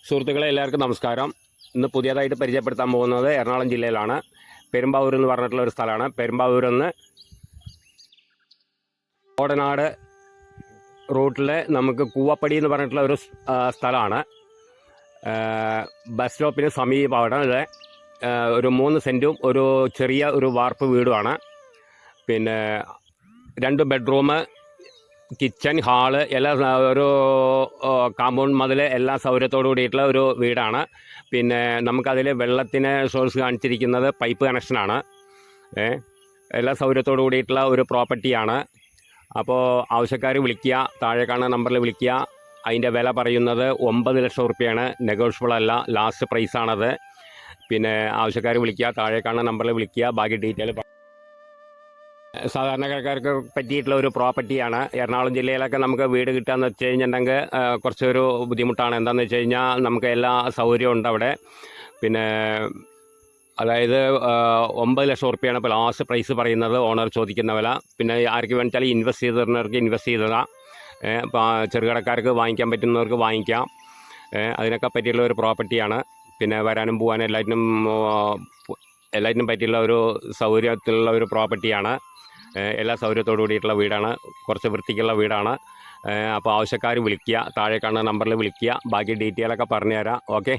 സുഹൃത്തുക്കളെ എല്ലാവർക്കും നമസ്കാരം. ഇന്ന് പുതിയതായിട്ട് പരിചയപ്പെടുത്താൻ പോകുന്നത് എറണാകുളം ജില്ലയിലാണ്. പെരുമ്പാവൂർ എന്ന് പറഞ്ഞിട്ടുള്ള ഒരു സ്ഥലമാണ്. പെരുമ്പാവൂരിൽ നിന്ന് ഓടനാട് റൂട്ടിൽ നമുക്ക് കൂവപ്പടി എന്ന് പറഞ്ഞിട്ടുള്ള ഒരു സ്ഥലമാണ്. ബസ് സ്റ്റോപ്പിന് സമീപമാണ്. ഒരു 3 സെൻറ്റും ഒരു ചെറിയ ഒരു വാർപ്പ് വീടുമാണ്. പിന്നെ 2 ബെഡ്റൂം, കിച്ചൺ, ഹാള് എല്ലാം ഒരു കാമ്പൗണ്ട് മതിൽ എല്ലാം സൗകര്യത്തോടു കൂടിയിട്ടുള്ള ഒരു വീടാണ്. പിന്നെ നമുക്കതിൽ വെള്ളത്തിന് സോഴ്സ് കാണിച്ചിരിക്കുന്നത് പൈപ്പ് കണക്ഷനാണ്. എല്ലാ സൗകര്യത്തോടു കൂടിയിട്ടുള്ള ഒരു പ്രോപ്പർട്ടിയാണ്. അപ്പോൾ ആവശ്യക്കാർ വിളിക്കുക, താഴെ കാണുന്ന നമ്പറിൽ വിളിക്കുക. അതിൻ്റെ വില പറയുന്നത് 9 ലക്ഷം റുപ്യയാണ്. നെഗോഷ്യബിൾ അല്ല, ലാസ്റ്റ് പ്രൈസാണത്. പിന്നെ ആവശ്യക്കാർ വിളിക്കുക, താഴെ കാണുന്ന നമ്പറിൽ വിളിക്കുക. ബാക്കി ഡീറ്റെയിൽ സാധാരണക്കാർക്ക് പറ്റിയിട്ടുള്ള ഒരു പ്രോപ്പർട്ടിയാണ്. എറണാകുളം ജില്ലയിലൊക്കെ നമുക്ക് വീട് കിട്ടുകയെന്ന് വെച്ച് കഴിഞ്ഞിട്ടുണ്ടെങ്കിൽ കുറച്ചൊരു ബുദ്ധിമുട്ടാണ്. എന്താണെന്ന് വെച്ച് കഴിഞ്ഞാൽ നമുക്ക് എല്ലാ സൗകര്യവും ഉണ്ട് അവിടെ. പിന്നെ അതായത് 9 ലക്ഷം റുപ്യയാണ് ഇപ്പോൾ ലാസ്റ്റ് പ്രൈസ് പറയുന്നത്, ഓണർ ചോദിക്കുന്ന വില. പിന്നെ ആർക്ക് വേണ്ടിച്ചാൽ ഇൻവെസ്റ്റ് ചെയ്തവർക്ക് ഇൻവെസ്റ്റ് ചെയ്തതാണ്. ചെറുകിടക്കാർക്ക് വാങ്ങിക്കാൻ പറ്റുന്നവർക്ക് വാങ്ങിക്കാം. അതിനൊക്കെ പറ്റിയുള്ള ഒരു പ്രോപ്പർട്ടിയാണ്. പിന്നെ വരാനും പോകാനും എല്ലാറ്റിനും പറ്റിയുള്ള ഒരു സൗകര്യത്തിലുള്ള ഒരു പ്രോപ്പർട്ടിയാണ്. എല്ലാ സൗകര്യത്തോടു കൂടിയിട്ടുള്ള വീടാണ്. കുറച്ച് വൃത്തിക്കുള്ള വീടാണ്. അപ്പോൾ ആവശ്യക്കാർ വിളിക്കുക, താഴെ കാണുന്ന നമ്പറിൽ വിളിക്കുക. ബാക്കി ഡീറ്റെയിലൊക്കെ പറഞ്ഞുതരാം. ഓക്കെ.